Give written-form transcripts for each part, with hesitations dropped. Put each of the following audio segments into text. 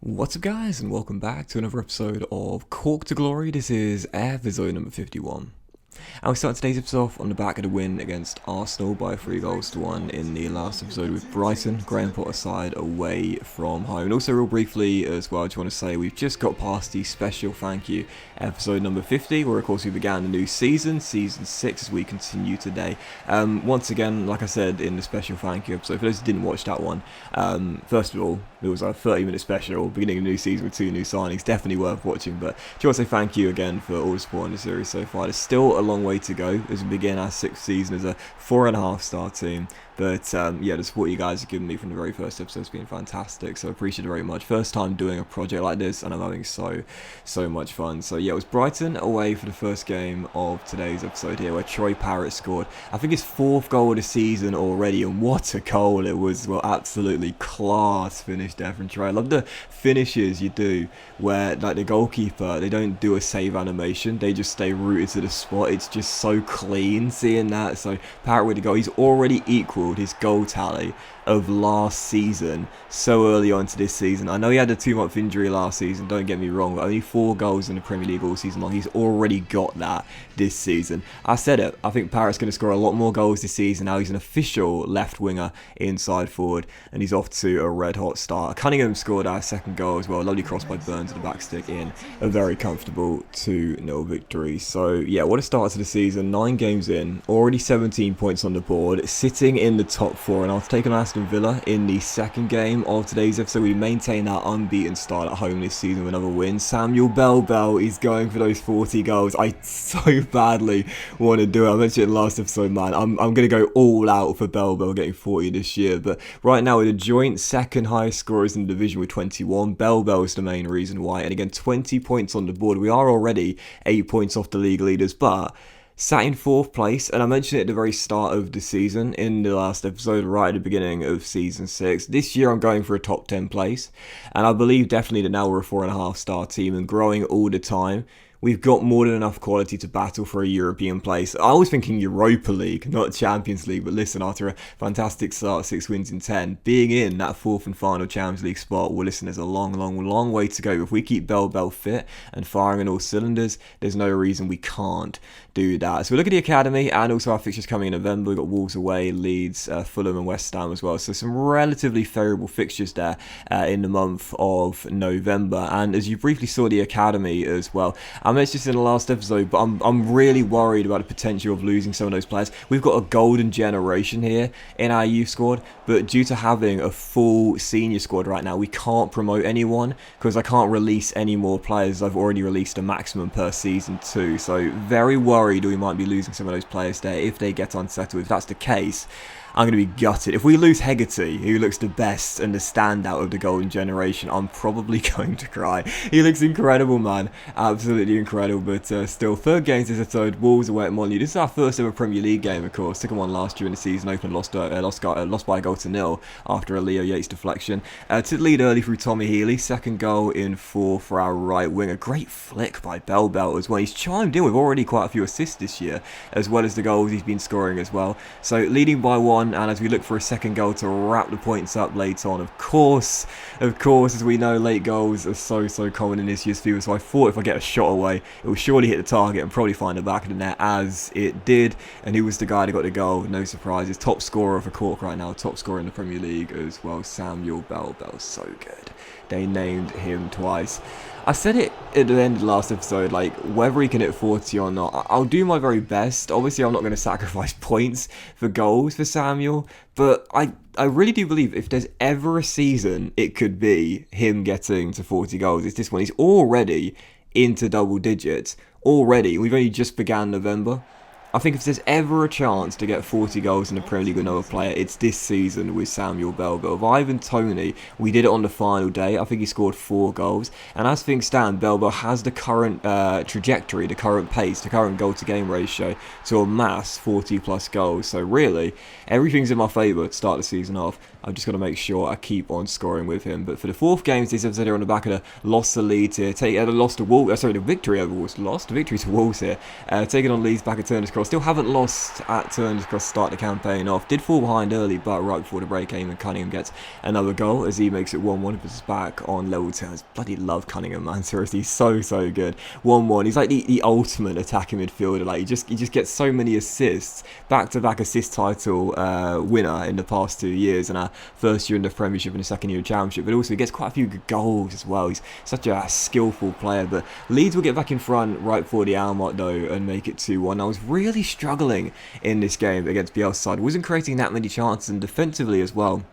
What's up guys, and welcome back to another episode of Cork to Glory. This is episode number 51. And we start today's episode off on the back of the win against Arsenal by 3-1 in the last episode with Brighton. Graham Potter side away from home. And also real briefly as well, I just want to say we've just got past the special thank you episode number 50, where of course we began the new season 6 as we continue today. Once again, like I said in the special thank you episode, for those who didn't watch that one, first of all, it was a 30-minute special, beginning of the new season with 2 new signings, definitely worth watching. But just want to say thank you again for all the support in the series so far. There's still a long way to go as we begin our 6th season as a 4.5-star team. But yeah, the support you guys have given me from the very first episode has been fantastic, so I appreciate it very much. First time doing a project like this, and I'm having so much fun. So yeah, it was Brighton away for the first game of today's episode here, where Troy Parrott scored, I think, his 4th goal of the season already, and what a goal it was. Well, absolutely class finish there from Troy. I love the finishes you do where, like, the goalkeeper, they don't do a save animation, they just stay rooted to the spot. It's just so clean seeing that. So Parrott with the goal, he's already equalled his goal tally of last season so early on to this season. I know he had a 2-month injury last season, don't get me wrong, but only 4 goals in the Premier League all season long. He's already got that this season. I said it, I think Parrott's going to score a lot more goals this season. Now he's an official left winger, inside forward, and he's off to a red hot start. Cunningham scored our 2nd goal as well, lovely cross by Burns to the back stick in a very comfortable 2-0 victory. So yeah, what a start to the season. 9 games in, already 17 points on the board, sitting in the top 4, and I've taken Aston Villa in the 2nd game of today's episode. We maintain our unbeaten start at home this season with another win. Samuel Bell is going for those 40 goals. I so badly want to do it. I mentioned it in the last episode, man. I'm going to go all out for Bell getting 40 this year. But right now, with a joint 2nd highest scorers in the division with 21, Bell is the main reason why. And again, 20 points on the board. We are already 8 points off the league leaders, but sat in 4th place, and I mentioned it at the very start of the season in the last episode, right at the beginning of season 6. This year I'm going for a top 10 place, and I believe definitely that now we're a 4.5-star team and growing all the time. We've got more than enough quality to battle for a European place. I was thinking Europa League, not Champions League, but listen, after a fantastic start, 6 wins in 10, being in that 4th and final Champions League spot, well, listen, there's a long way to go. If we keep Bell fit and firing on all cylinders, there's no reason we can't do that. So we look at the academy, and also our fixtures coming in November. We've got Wolves away, Leeds, Fulham and West Ham as well. So some relatively favourable fixtures there in the month of November. And as you briefly saw the academy as well, I mentioned this in the last episode, but I'm really worried about the potential of losing some of those players. We've got a golden generation here in our youth squad, but due to having a full senior squad right now, we can't promote anyone because I can't release any more players. I've already released a maximum per season 2, so very worried we might be losing some of those players there if they get unsettled. If that's the case, I'm going to be gutted. If we lose Hegarty, who looks the best and the standout of the golden generation, I'm probably going to cry. He looks incredible, man. Absolutely incredible. But still, 3rd game this episode, Wolves away at Molineux. This is our first ever Premier League game, of course. Took one last year in the season opener, lost by a goal to 0 after a Leo Yates deflection. Took the lead early through Tommy Healy. 2nd goal in 4 for our right wing. A great flick by Bell as well. He's chimed in with already quite a few assists this year, as well as the goals he's been scoring as well. So leading by 1. And as we look for a 2nd goal to wrap the points up late on, of course, as we know, late goals are so common in this year's FIFA. So I thought if I get a shot away, it will surely hit the target and probably find the back of the net, as it did. And who was the guy that got the goal? No surprises. Top scorer for Cork right now, top scorer in the Premier League as well. Samuel Bell, so good. They named him twice. I said it at the end of the last episode, like, whether he can hit 40 or not, I'll do my very best. Obviously, I'm not going to sacrifice points for goals for Samuel, but I really do believe if there's ever a season it could be him getting to 40 goals, it's this one. He's already into double digits. Already. We've only just began November. I think if there's ever a chance to get 40 goals in the Premier League with another player, it's this season with Samuel Bell. But with Ivan Toney, we did it on the final day. I think he scored 4 goals. And as things stand, Bell has the current trajectory, the current pace, the current goal-to-game ratio to amass 40-plus goals. So really, everything's in my favour to start the season off. I've just got to make sure I keep on scoring with him. But for the 4th game, this episode, on the back of the loss to Leeds here, the victory over Wolves, lost the victory to Wolves here, taking on Leeds back at Turner's Cross. Still haven't lost at Turner's Cross to start the campaign off. Did fall behind early, but right before the break came and Cunningham gets another goal as he makes it 1-1. Puts us back on level 10. I bloody love Cunningham, man. Seriously, he's so good. 1-1. He's like the ultimate attacking midfielder. Like he just gets so many assists. Back-to-back assist title winner in the past 2 years, and our first year in the Premiership and the second year of Championship. But also he gets quite a few good goals as well. He's such a skillful player. But Leeds will get back in front right before the hour mark though and make it 2-1. I was really struggling in this game against Bielsa's side. Wasn't creating that many chances, and defensively as well.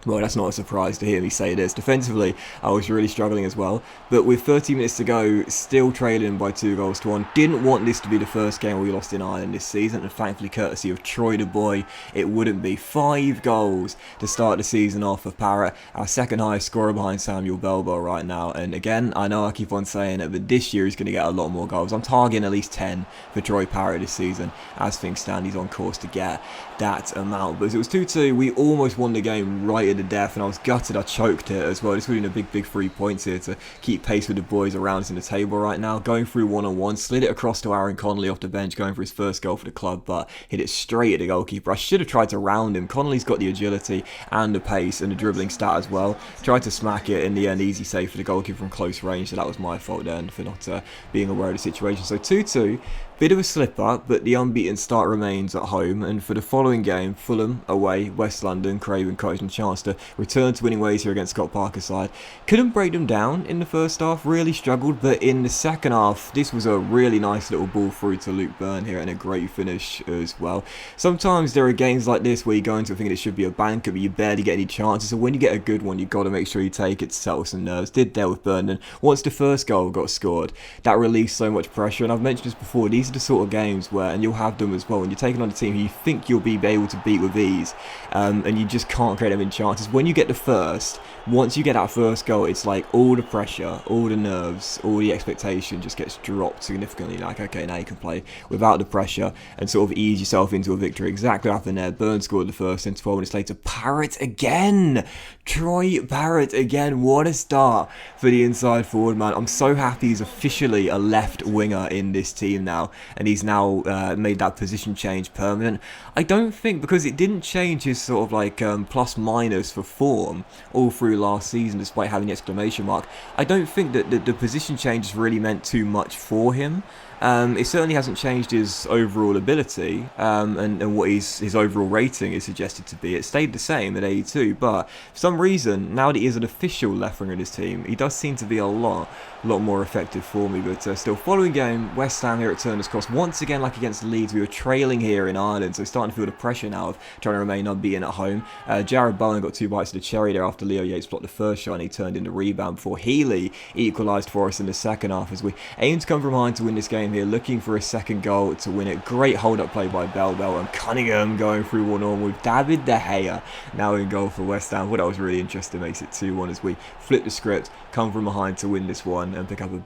Well, that's not a surprise to hear me say this. Defensively, I was really struggling as well. But with 30 minutes to go, still trailing by 2-1. Didn't want this to be the first game we lost in Ireland this season. And thankfully, courtesy of Troy the Boy, it wouldn't be. 5 goals to start the season off for Parrott. Our second highest scorer behind Samuel Belbo right now. And again, I know I keep on saying it, but this year he's going to get a lot more goals. I'm targeting at least 10 for Troy Parrott this season. As things stand, he's on course to get that amount. But as it was 2-2, we almost won the game right at the death, and I was gutted I choked it as well. Just really a big 3 points here to keep pace with the boys around us in the table right now. Going through one-on-one, slid it across to Aaron Connolly off the bench, going for his first goal for the club, but hit it straight at the goalkeeper. I should have tried to round him. Connolly's got the agility and the pace and the dribbling stat as well. Tried to smack it, in the end easy save for the goalkeeper from close range, so that was my fault then for not being aware of the situation. So 2-2. Bit of a slip up, but the unbeaten start remains at home, and for the following game, Fulham away, West London, Craven Cottage and chance to return to winning ways here against Scott Parker's side. Couldn't break them down in the first half, really struggled, but in the second half, this was a really nice little ball through to Luke Byrne here and a great finish as well. Sometimes there are games like this where you go into thinking it should be a banker, but you barely get any chances, so when you get a good one, you've got to make sure you take it to settle some nerves. Did there with Byrne, and once the first goal got scored, that released so much pressure, and I've mentioned this before, these are the sort of games where, and you'll have them as well, when you're taking on a team who you think you'll be able to beat with ease, and you just can't create them in chances. When you get the first, once you get that first goal, it's like all the pressure, all the nerves, all the expectation just gets dropped significantly. Like, okay, now you can play without the pressure and sort of ease yourself into a victory. Exactly what happened there. Burn scored the first, and 12 minutes later, Parrott again. Troy Parrott again. What a start for the inside forward, man. I'm so happy he's officially a left winger in this team now, and he's now made that position change permanent. I don't think, because it didn't change his sort of like plus minus for form all through last season despite having the exclamation mark, I don't think that the position change has really meant too much for him. It certainly hasn't changed his overall ability, and what his overall rating is suggested to be. It stayed the same at 82, but for some reason, now that he is an official left winger in his team, he does seem to be a lot more effective for me. But still, following game, West Ham here at Turner's Cross. Once again, like against Leeds, we were trailing here in Ireland, so starting to feel the pressure now of trying to remain unbeaten at home. Jared Bowen got 2 bites of the cherry there after Leo Yates blocked the first shot, and he turned in the rebound before Healy equalised for us in the second half as we aim to come from behind to win this game here, looking for a second goal to win it. Great hold-up play by Bell and Cunningham going through one-on with David De Gea now in goal for West Ham. Well, that was really interesting. Makes it 2-1 as we flip the script, come from behind to win this one and pick up a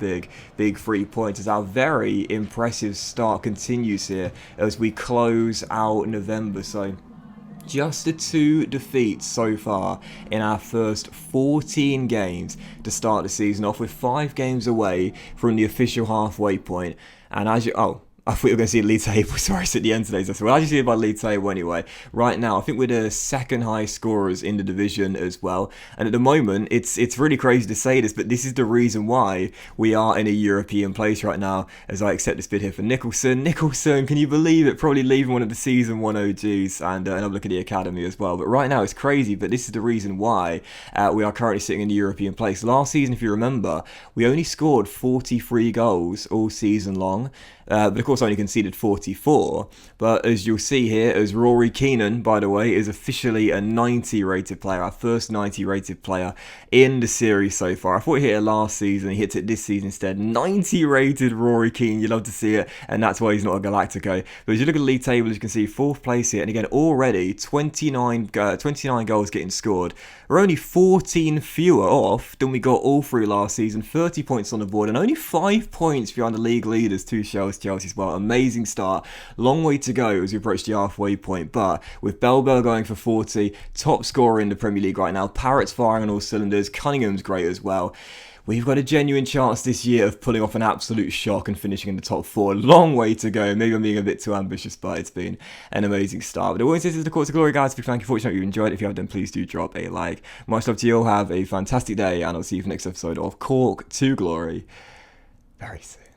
big 3 points as our very impressive start continues here as we close out November. So just the 2 defeats so far in our first 14 games to start the season off, with 5 games away from the official halfway point. And as you... I thought you were going to see a league table. Sorry, it's at the end of today's episode. Well, I just see it by league table anyway. Right now, I think we're the second highest scorers in the division as well. And at the moment, it's really crazy to say this, but this is the reason why we are in a European place right now, as I accept this bid here for Nicholson. Nicholson, can you believe it? Probably leaving one of the season 1 OGs, and I'm looking at the academy as well. But right now, it's crazy, but this is the reason why we are currently sitting in the European place. Last season, if you remember, we only scored 43 goals all season long. But of course only conceded 44. But as you'll see here, as Rory Keenan, by the way, is officially a 90 rated player, our first 90 rated player in the series so far. I thought he hit it last season, he hit it this season instead. 90 rated Rory Keane, you love to see it, and that's why he's not a Galactico. But as you look at the league table, as you can see, 4th place here, and again, already 29 goals getting scored. We're only 14 fewer off than we got all through last season, 30 points on the board, and only 5 points behind the league leaders, 2 Chelsea's well. Amazing start. Long way to go as we approach the halfway point, but with Bell going for 40, top scorer in the Premier League right now, Parrott's firing on all cylinders, Cunningham's great as well. We've got a genuine chance this year of pulling off an absolute shock and finishing in the top 4. Long way to go. Maybe I'm being a bit too ambitious, but it's been an amazing start. But always, this is the Court to Glory, guys. Big thank you for watching. If you enjoyed it, if you have done, please do drop a like. Much love to you all. Have a fantastic day, and I'll see you for the next episode of Cork to Glory very soon.